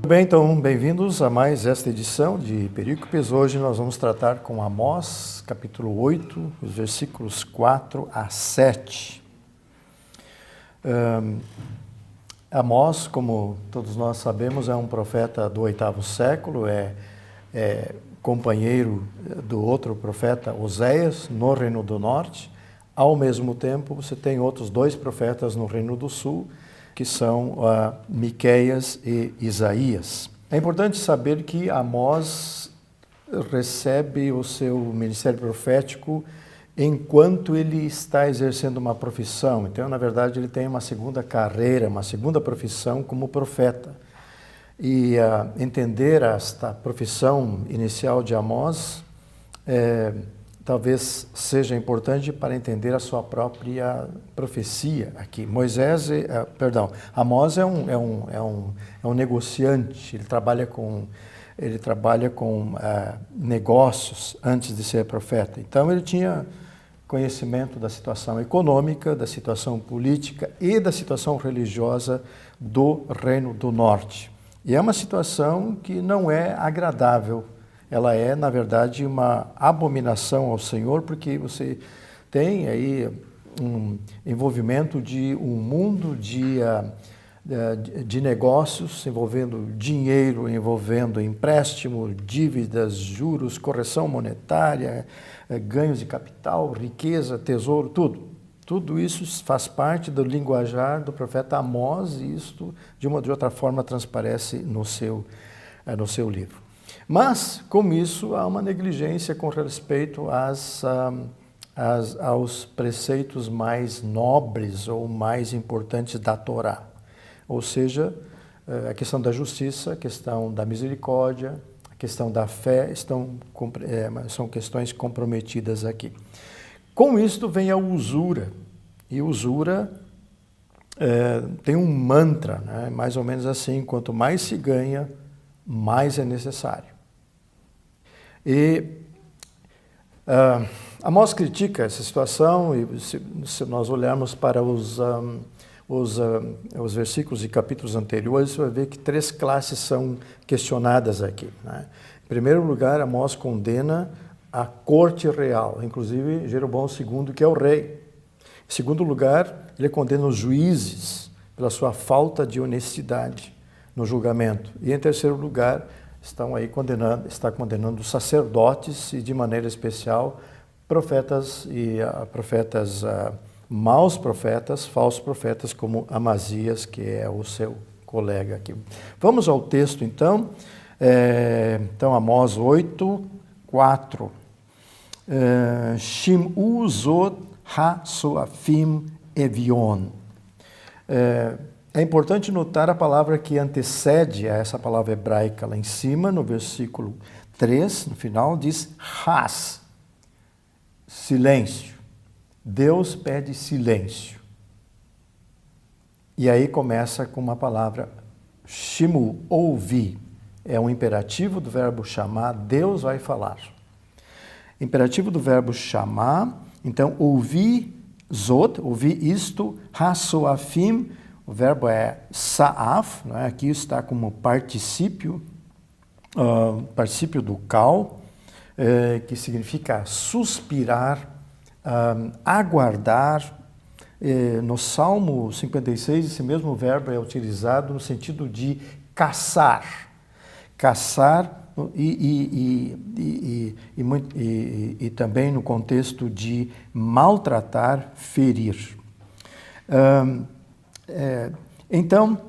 Bem, então, bem-vindos a mais esta edição de Perícopes. Hoje nós vamos tratar com Amós, capítulo 8, os versículos 4 a 7. Amós, como todos nós sabemos, é um profeta do 8º século, é companheiro do outro profeta, Oséias, no Reino do Norte. Ao mesmo tempo, você tem outros dois profetas no Reino do Sul, que são Miqueias e Isaías. É importante saber que Amós recebe o seu ministério profético enquanto ele está exercendo uma profissão. Então, na verdade, ele tem uma segunda carreira, uma segunda profissão como profeta. E entender esta profissão inicial de Amós talvez seja importante para entender a sua própria profecia aqui. Amós é um negociante, ele trabalha com negócios antes de ser profeta. Então ele tinha conhecimento da situação econômica, da situação política e da situação religiosa do Reino do Norte. E é uma situação que não é agradável. Ela é, na verdade, uma abominação ao Senhor, porque você tem aí um envolvimento de um mundo de negócios, envolvendo dinheiro, envolvendo empréstimo, dívidas, juros, correção monetária, ganhos de capital, riqueza, tesouro, tudo. Tudo isso faz parte do linguajar do profeta Amós e isto, de uma ou de outra forma, transparece no seu livro. Mas, com isso, há uma negligência com respeito aos preceitos mais nobres ou mais importantes da Torá. Ou seja, a questão da justiça, a questão da misericórdia, a questão da fé, são questões comprometidas aqui. Com isto vem a usura. E usura tem um mantra, né? Mais ou menos assim, quanto mais se ganha, mais é necessário. E Amós critica essa situação, e se nós olharmos para os versículos e capítulos anteriores, você vai ver que três classes são questionadas aqui, né? Em primeiro lugar, Amós condena a corte real, inclusive Jeroboão II, que é o rei. Em segundo lugar, ele condena os juízes pela sua falta de honestidade no julgamento. E em terceiro lugar, está condenando os sacerdotes e, de maneira especial, maus profetas, falsos profetas, como Amazias, que é o seu colega aqui. Vamos ao texto, então. Então, Amós 8, 4. Shim'u zot ha-soafim evion. É importante notar a palavra que antecede a essa palavra hebraica lá em cima, no versículo 3, no final, diz has, silêncio. Deus pede silêncio. E aí começa com uma palavra shimu, ouvir. É um imperativo do verbo chamar, Deus vai falar. Imperativo do verbo chamar, então ouvir zot, ouvir isto, ha-soafim. O verbo é sa'af, né? Aqui está como particípio do kal, que significa suspirar, aguardar. No Salmo 56, esse mesmo verbo é utilizado no sentido de caçar. Caçar e também no contexto de maltratar, ferir. Então,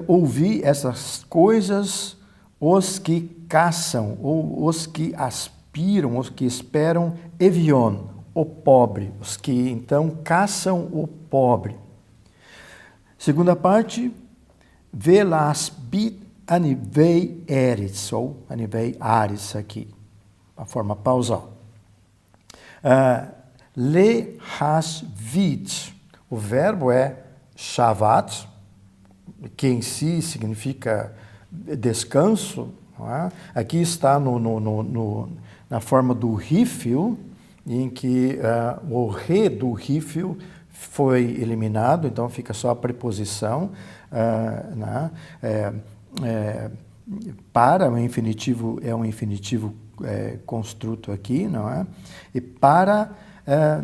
ouvir essas coisas, os que caçam, ou os que aspiram, os que esperam, evion, o pobre, os que então caçam o pobre. Segunda parte, velasbit anivei eretz, ou anivei ares aqui, a forma pausal. Le hasvit, o verbo é shavat, que em si significa descanso, não é? Aqui está na forma do rífil, em que o re do rífil foi eliminado, então fica só a preposição, né? para, o infinitivo é um infinitivo construto aqui, não é? E para,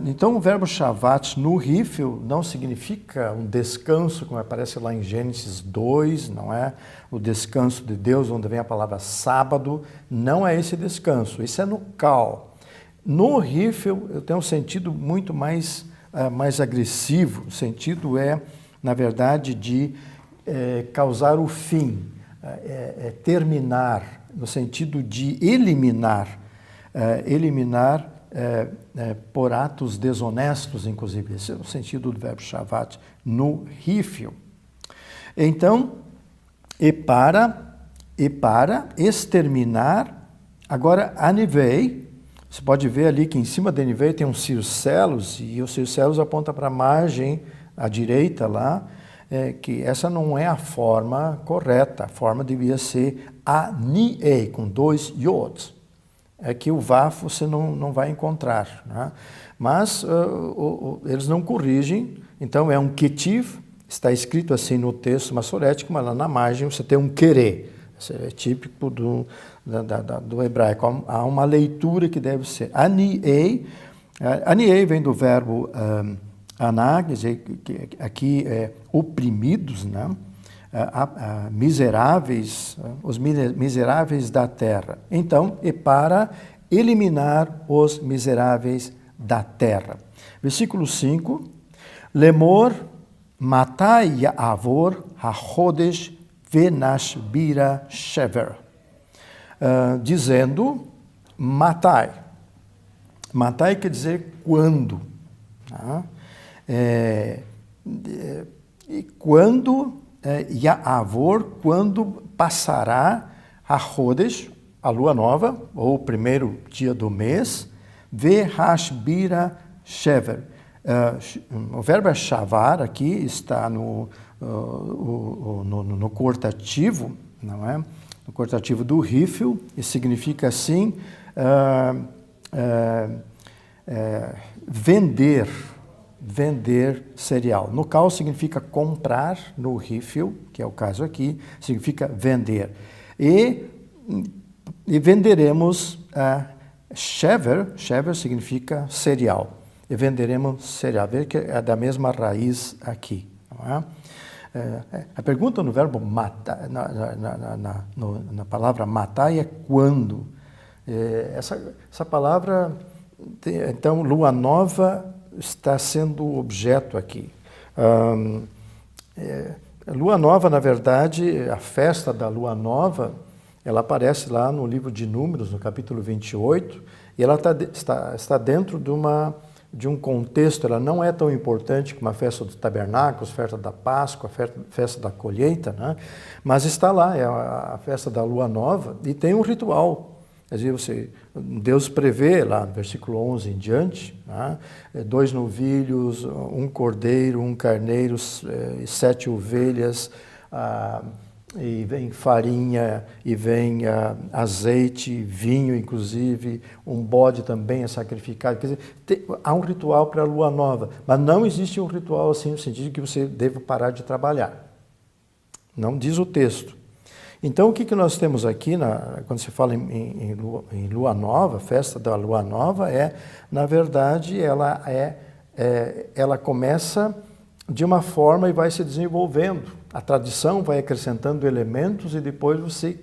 então o verbo shavat no Rifel não significa um descanso, como aparece lá em Gênesis 2, não é? O descanso de Deus, onde vem a palavra sábado, não é esse descanso, isso é no Kal. No Rifel eu tenho um sentido muito mais agressivo, o sentido é, na verdade, de causar o fim, terminar, no sentido de eliminar, por atos desonestos, inclusive. Esse é o sentido do verbo shavat no Rifel. Então, e para exterminar, agora anivei, você pode ver ali que em cima de anivei tem uns circelos, e os circelos apontam para a margem, à direita lá, que essa não é a forma correta, a forma devia ser aniei, com 2 iods. É que o vaf você não vai encontrar, né? Mas eles não corrigem, então é um ketiv, está escrito assim no texto massorético, mas lá na margem você tem um querer, isso é típico do hebraico, há uma leitura que deve ser aniei. Aniei vem do verbo aná, quer dizer, aqui oprimidos, né? Miseráveis, os miseráveis da terra. Então, é para eliminar os miseráveis da terra. Versículo 5, Lemor matai ya'avor ha-chodesh venashbira shever. Dizendo, matai. Matai quer dizer quando. Tá? E quando Ya'avor, quando passará a Chodesh, a lua nova, ou o primeiro dia do mês, Vehashbira Shever. O verbo shavar aqui está no cortativo, não é? No cortativo do Rifel, e significa assim, vender cereal. No Kal significa comprar, no Rifel, que é o caso aqui, significa vender. E venderemos shever significa cereal. E venderemos cereal. Veja que é da mesma raiz aqui. Não é? A pergunta no verbo matar, na palavra matar é quando. Essa palavra, então, lua nova está sendo objeto aqui. Lua nova, na verdade, a festa da lua nova, ela aparece lá no livro de Números, no capítulo 28, e ela está dentro de um contexto, ela não é tão importante como a festa dos tabernáculos, a festa da Páscoa, a festa da colheita, né? Mas está lá, é a festa da lua nova, e tem um ritual. Quer dizer, Deus prevê lá no versículo 11 em diante, né? 2 novilhos, 1 cordeiro, 1 carneiro, 7 ovelhas, e vem farinha, e vem azeite, vinho inclusive, um bode também é sacrificado. Quer dizer, há um ritual para a lua nova, mas não existe um ritual assim no sentido que você deva parar de trabalhar. Não diz o texto. Então, o que nós temos aqui, quando se fala em lua nova, festa da lua nova, na verdade, ela começa de uma forma e vai se desenvolvendo. A tradição vai acrescentando elementos e depois você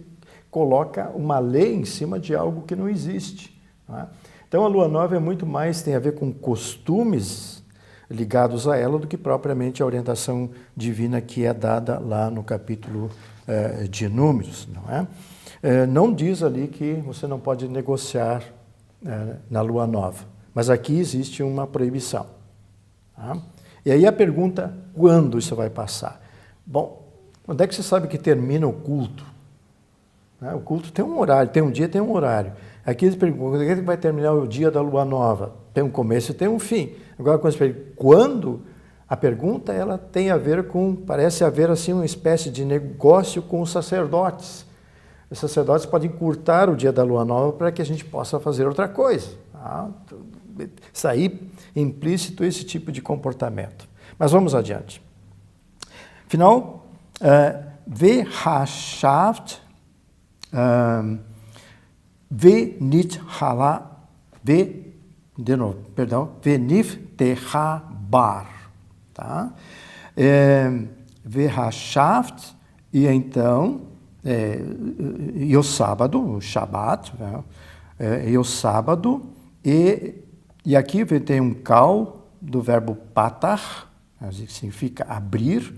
coloca uma lei em cima de algo que não existe. Não é? Então, a lua nova é muito mais, tem a ver com costumes ligados a ela do que propriamente a orientação divina que é dada lá no capítulo de Números, não é? Não diz ali que você não pode negociar na lua nova, mas aqui existe uma proibição. Tá? E aí a pergunta, quando isso vai passar? Bom, quando é que você sabe que termina o culto? O culto tem um horário, tem um dia, tem um horário. Aqui eles perguntam, quando é que vai terminar o dia da lua nova? Tem um começo e tem um fim. Agora, quando você pergunta, quando? A pergunta, ela tem a ver com, parece haver assim uma espécie de negócio com os sacerdotes. Os sacerdotes podem encurtar o dia da lua nova para que a gente possa fazer outra coisa. Tá? Isso aí, implícito esse tipo de comportamento. Mas vamos adiante. Afinal, Vehashaft, Venithala, de novo, perdão, Veniftehabar, tá? Vehashaft, e então, e o sábado, o Shabat, e o sábado, e aqui tem um kal do verbo patar, que significa abrir,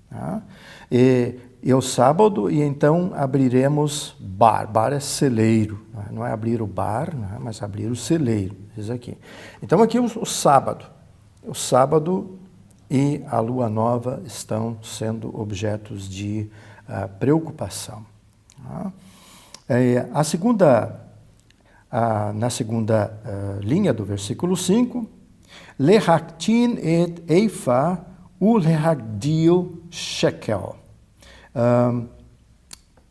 tá? E o sábado, e então abriremos bar. Bar é celeiro, não é abrir o bar, mas abrir o celeiro, diz aqui. Então aqui o sábado. O sábado e a lua nova estão sendo objetos de preocupação. Tá? Na segunda linha do versículo 5, Lehaktin et eifa u lehagdil shekel.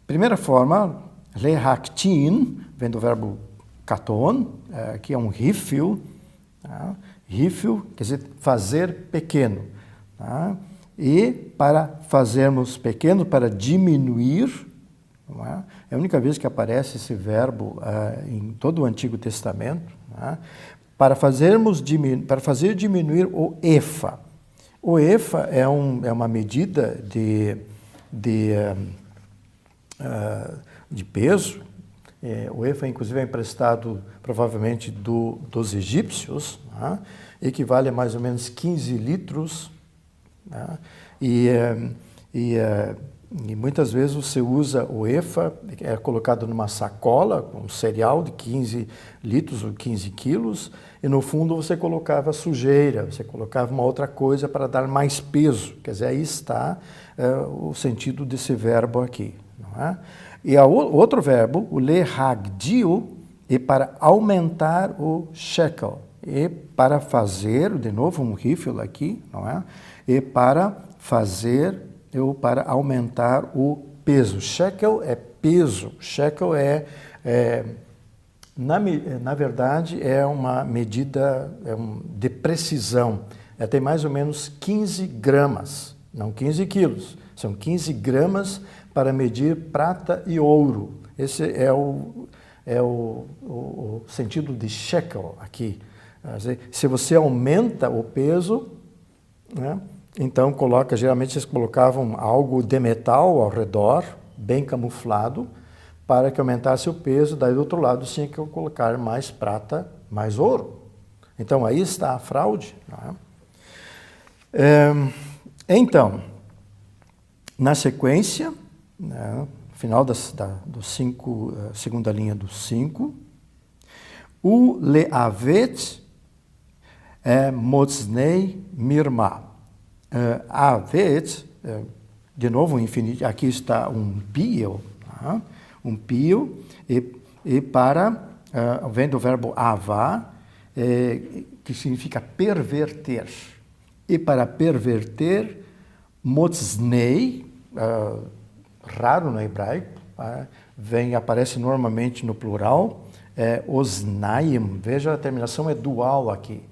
Primeira forma, lehaktin, vem do verbo katon, que é um rifle, tá? Rifle quer dizer fazer pequeno. Tá? E para fazermos pequeno, para diminuir, não é? É a única vez que aparece esse verbo em todo o Antigo Testamento, tá? Para fazer diminuir o efa. O efa é uma medida de peso. O efa, inclusive, é emprestado provavelmente dos egípcios, né? Equivale a mais ou menos 15 litros. Né? E muitas vezes você usa o efa, é colocado numa sacola com cereal de 15 litros ou 15 quilos, e no fundo você colocava sujeira, você colocava uma outra coisa para dar mais peso. Quer dizer, aí está o sentido desse verbo aqui. Não é? E o outro verbo, o lehagdil, é para aumentar o shekel, e para fazer, de novo um rifle aqui, não é? E para fazer ou para aumentar o peso. Shekel é peso. Shekel na verdade, é uma medida de precisão. Tem mais ou menos 15 gramas, não 15 quilos. São 15 gramas para medir prata e ouro. Esse é o sentido de shekel aqui. Se você aumenta o peso, né? Então, geralmente eles colocavam algo de metal ao redor, bem camuflado, para que aumentasse o peso. Daí, do outro lado, tinha que colocar mais prata, mais ouro. Então, aí está a fraude. Não é? Então, na sequência, né, final segunda linha do 5, o leavet moznei mirma. Avet, de novo, infinito, aqui está um pio, tá? Um pio, e para, vem do verbo avá, que significa perverter. E para perverter, moznei, raro no hebraico, aparece normalmente no plural, osnaim, veja a terminação é dual aqui,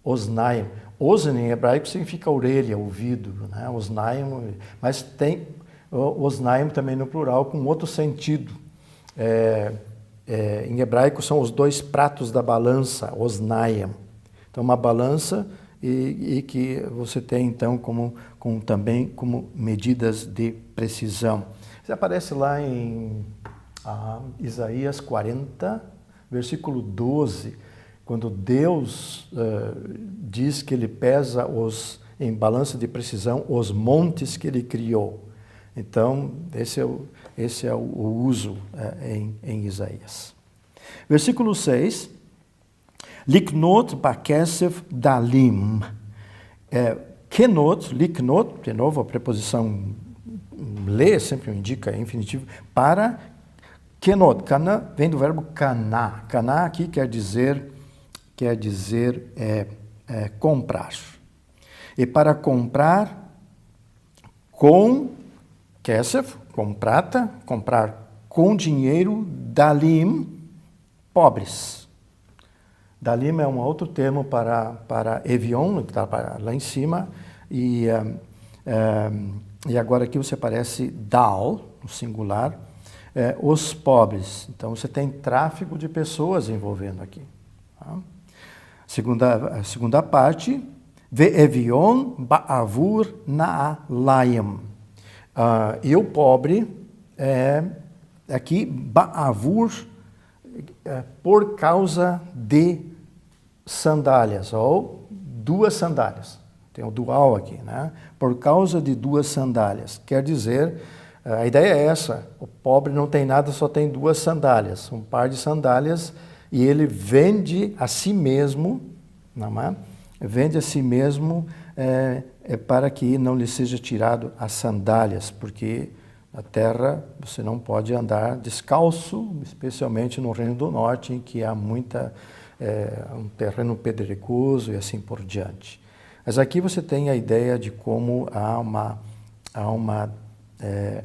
osnaim. Ozen em hebraico significa orelha, ouvido, né? Osnaim, mas tem osnaim também no plural com outro sentido. Em hebraico são os dois pratos da balança, osnaim. Então uma balança e que você tem então também como medidas de precisão. Isso aparece lá em Isaías 40, versículo 12. Quando Deus diz que Ele pesa em balança de precisão os montes que Ele criou. Então, esse é o uso em Isaías. Versículo 6. Liknot bakesef dalim. Kenot, liknot, de novo a preposição le, sempre indica infinitivo, para kenot. Kana vem do verbo kaná. Kaná aqui quer dizer comprar. E para comprar com kesef, com prata, comprar com dinheiro, dalim, pobres. Dalim é um outro termo para Evion, que está lá em cima, e E agora aqui você aparece dal, no singular, os pobres. Então você tem tráfico de pessoas envolvendo aqui. Tá? A segunda parte, ve'evion ba'avur na'alayim. E o pobre, aqui, ba'avur, por causa de sandálias, ou duas sandálias. Tem o dual aqui, né? Por causa de duas sandálias. Quer dizer, a ideia é essa, o pobre não tem nada, só tem duas sandálias, um par de sandálias, e ele vende a si mesmo, não é? Vende a si mesmo para que não lhe seja tirado as sandálias, porque na terra você não pode andar descalço, especialmente no Reino do Norte, em que há um terreno pedregoso e assim por diante. Mas aqui você tem a ideia de como há uma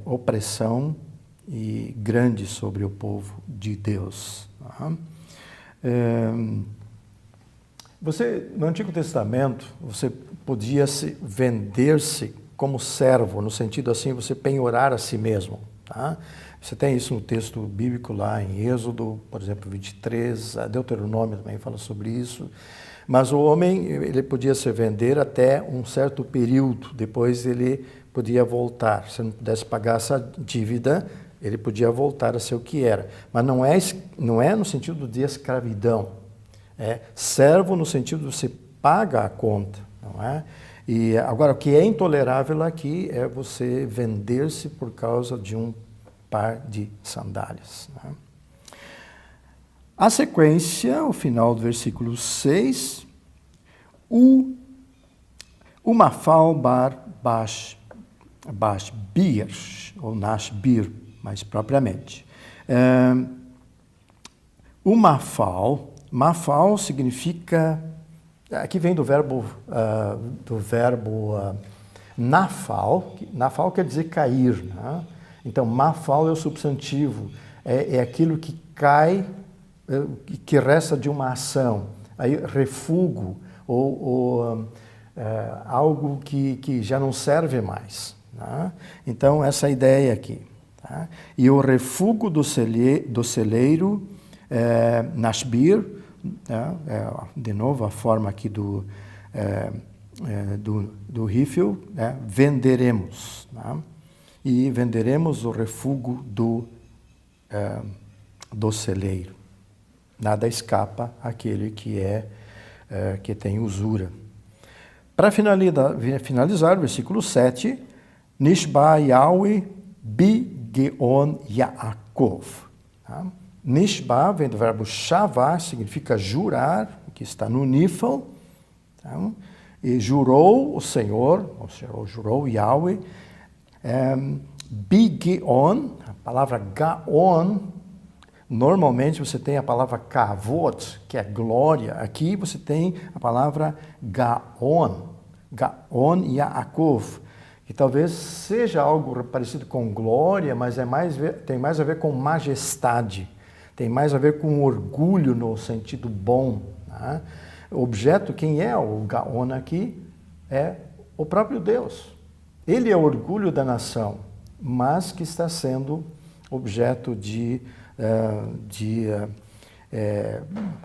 opressão grande sobre o povo de Deus. No Antigo Testamento, você podia vender-se como servo, no sentido assim, você penhorar a si mesmo. Tá? Você tem isso no texto bíblico lá em Êxodo, por exemplo, 23, Deuteronômio também fala sobre isso. Mas o homem, ele podia se vender até um certo período, depois ele podia voltar. Se não pudesse pagar essa dívida, ele podia voltar a ser o que era. Mas não é no sentido de escravidão. É servo no sentido de você paga a conta, não é? E agora, o que é intolerável aqui é você vender-se por causa de um par de sandálias. Né? A sequência, o final do versículo 6, o mafal bar bashbir, ou nashbir, mais propriamente. O mafal significa, aqui vem do verbo nafal, nafal quer dizer cair, né? Então mafal é o substantivo, é aquilo que cai, que resta de uma ação, aí refúgio, ou algo que já não serve mais. Né? Então essa é a ideia aqui. Tá? E o refúgio do celeiro, nashbir, de novo a forma aqui do Rifel, venderemos. Né? E venderemos o refúgio do celeiro. Nada escapa àquele que tem usura. Para finalizar, versículo 7, Nishba Yahweh Bigeon Yaakov. Tá? Nishba vem do verbo shavah, significa jurar, que está no Nifel. Tá? E jurou o Senhor, ou seja, jurou Yahweh, Bigeon, a palavra Gaon, normalmente você tem a palavra kavod, que é glória. Aqui você tem a palavra Gaon Yaakov, que talvez seja algo parecido com glória, mas tem mais a ver com majestade, tem mais a ver com orgulho no sentido bom. Né? O objeto, quem é o Gaon aqui, é o próprio Deus. Ele é o orgulho da nação, mas que está sendo objeto de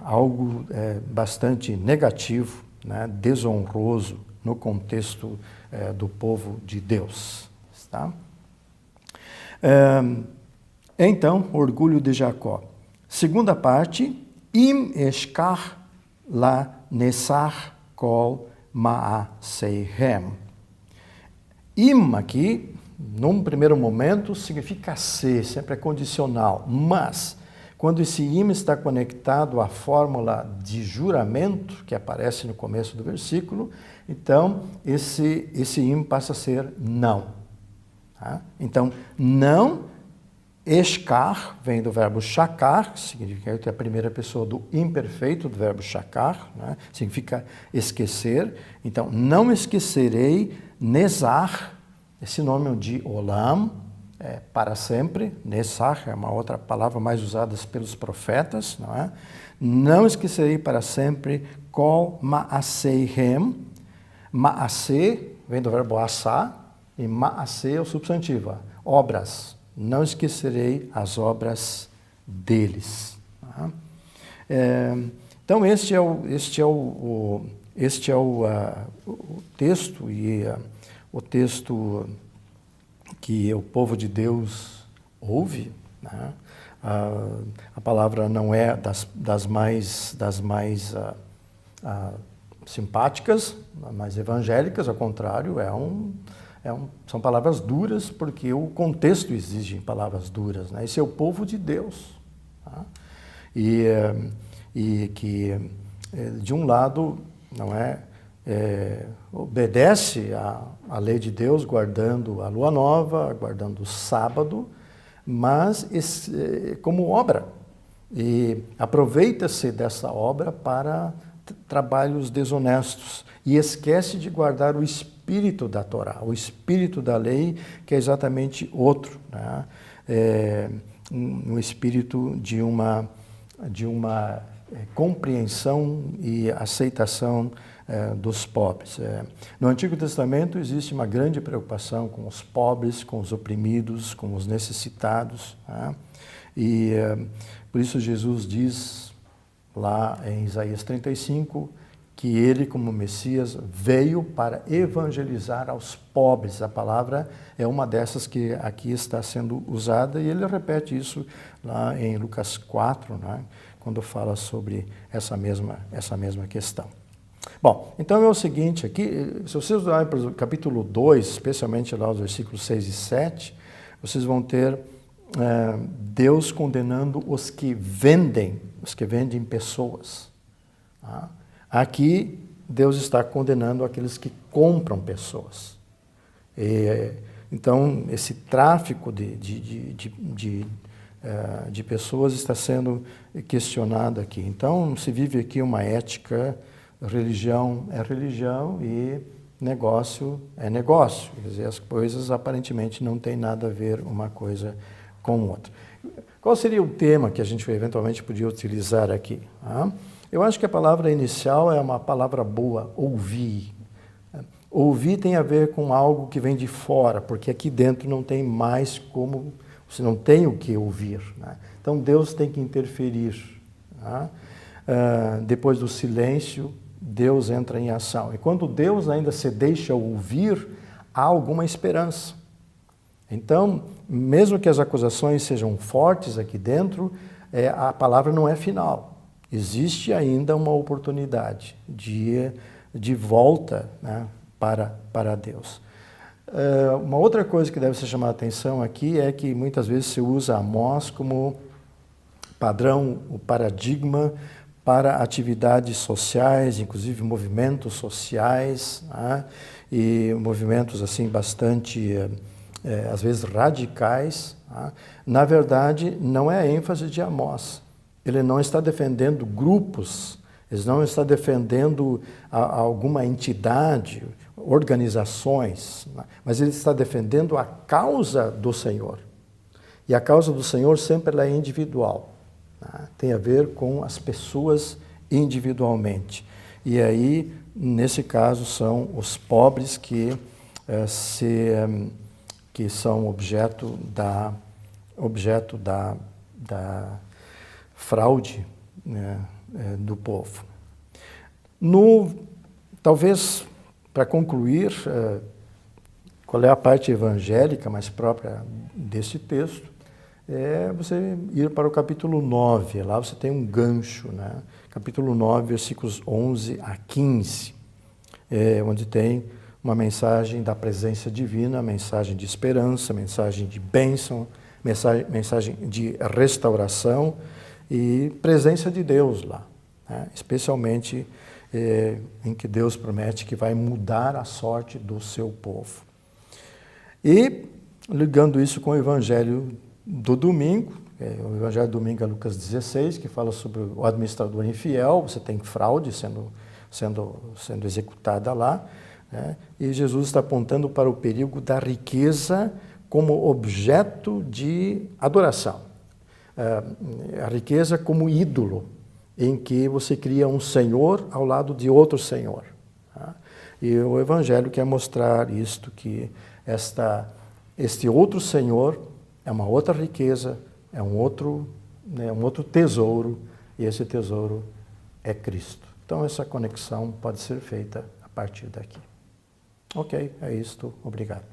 algo bastante negativo, né, desonroso no contexto do povo de Deus. Tá? Então, orgulho de Jacó. Segunda parte, im eshkar la nesar kol maaseihem. Im aqui, num primeiro momento, significa ser, sempre é condicional, mas quando esse im está conectado à fórmula de juramento, que aparece no começo do versículo, então esse im passa a ser não. Tá? Então, não, eshkar, vem do verbo shakar, que significa que é a primeira pessoa do imperfeito, do verbo shakar, né? Significa esquecer. Então, não esquecerei nesar, esse nome de olam, para sempre. Nesar é uma outra palavra mais usada pelos profetas, não é? Não esquecerei para sempre kol maaseihem. Maaseh vem do verbo assar, E maaseh é o substantivo, obras. Não esquecerei as obras deles. Tá? Então este é o texto, e o texto que o povo de Deus ouve, né? A palavra não é das mais simpáticas, mais evangélicas, ao contrário, são palavras duras, porque o contexto exige palavras duras, né? Esse é o povo de Deus. Tá? E que, de um lado, não obedece à lei de Deus, guardando a lua nova, guardando o sábado, mas como obra. E aproveita-se dessa obra para trabalhos desonestos e esquece de guardar o espírito da Torá, o espírito da lei, que é exatamente outro, né? Um espírito de uma compreensão e aceitação dos pobres. No Antigo Testamento existe uma grande preocupação com os pobres, com os oprimidos, com os necessitados, né? E por isso Jesus diz lá em Isaías 35 que ele, como Messias, veio para evangelizar aos pobres. A palavra é uma dessas que aqui está sendo usada, e ele repete isso lá em Lucas 4, né, quando fala sobre essa mesma questão. Bom, então é o seguinte aqui, se vocês olharem para o capítulo 2, especialmente lá os versículos 6 e 7, vocês vão ter Deus condenando os que vendem pessoas. Tá? Aqui, Deus está condenando aqueles que compram pessoas. Então, esse tráfico de pessoas está sendo questionado aqui. Então, se vive aqui uma ética, religião é religião e negócio é negócio. Quer dizer, as coisas aparentemente não têm nada a ver uma coisa com outra. Qual seria o tema que a gente eventualmente podia utilizar aqui? Eu acho que a palavra inicial é uma palavra boa, ouvir. Ouvir tem a ver com algo que vem de fora, porque aqui dentro não tem mais como, você não tem o que ouvir, né? Então Deus tem que interferir. Né? Depois do silêncio, Deus entra em ação. E quando Deus ainda se deixa ouvir, há alguma esperança. Então, mesmo que as acusações sejam fortes aqui dentro, a palavra não é final. Existe ainda uma oportunidade de volta, né, para Deus. Uma outra coisa que deve ser chamada a atenção aqui é que muitas vezes se usa Amós como padrão, o paradigma para atividades sociais, inclusive movimentos sociais, né, e movimentos assim bastante, às vezes radicais. Né. Na verdade, não é a ênfase de Amós. Ele não está defendendo grupos, ele não está defendendo alguma entidade, organizações, mas ele está defendendo a causa do Senhor. E a causa do Senhor sempre ela é individual, né? Tem a ver com as pessoas individualmente. E aí, nesse caso, são os pobres que são objeto da fraude, né, do povo. Talvez, para concluir, qual é a parte evangélica mais própria desse texto, é você ir para o capítulo 9, lá você tem um gancho, né? Capítulo 9, versículos 11 a 15, onde tem uma mensagem da presença divina, mensagem de esperança, mensagem de bênção, mensagem de restauração, e presença de Deus lá, né? Especialmente em que Deus promete que vai mudar a sorte do seu povo. E ligando isso com o Evangelho do domingo, o Evangelho do domingo é Lucas 16, que fala sobre o administrador infiel, você tem fraude sendo executada lá, né? E Jesus está apontando para o perigo da riqueza como objeto de adoração. A riqueza como ídolo, em que você cria um senhor ao lado de outro senhor. Tá? E o Evangelho quer mostrar isto, que este outro Senhor é uma outra riqueza, é um outro tesouro, e esse tesouro é Cristo. Então essa conexão pode ser feita a partir daqui. Ok, é isto. Obrigado.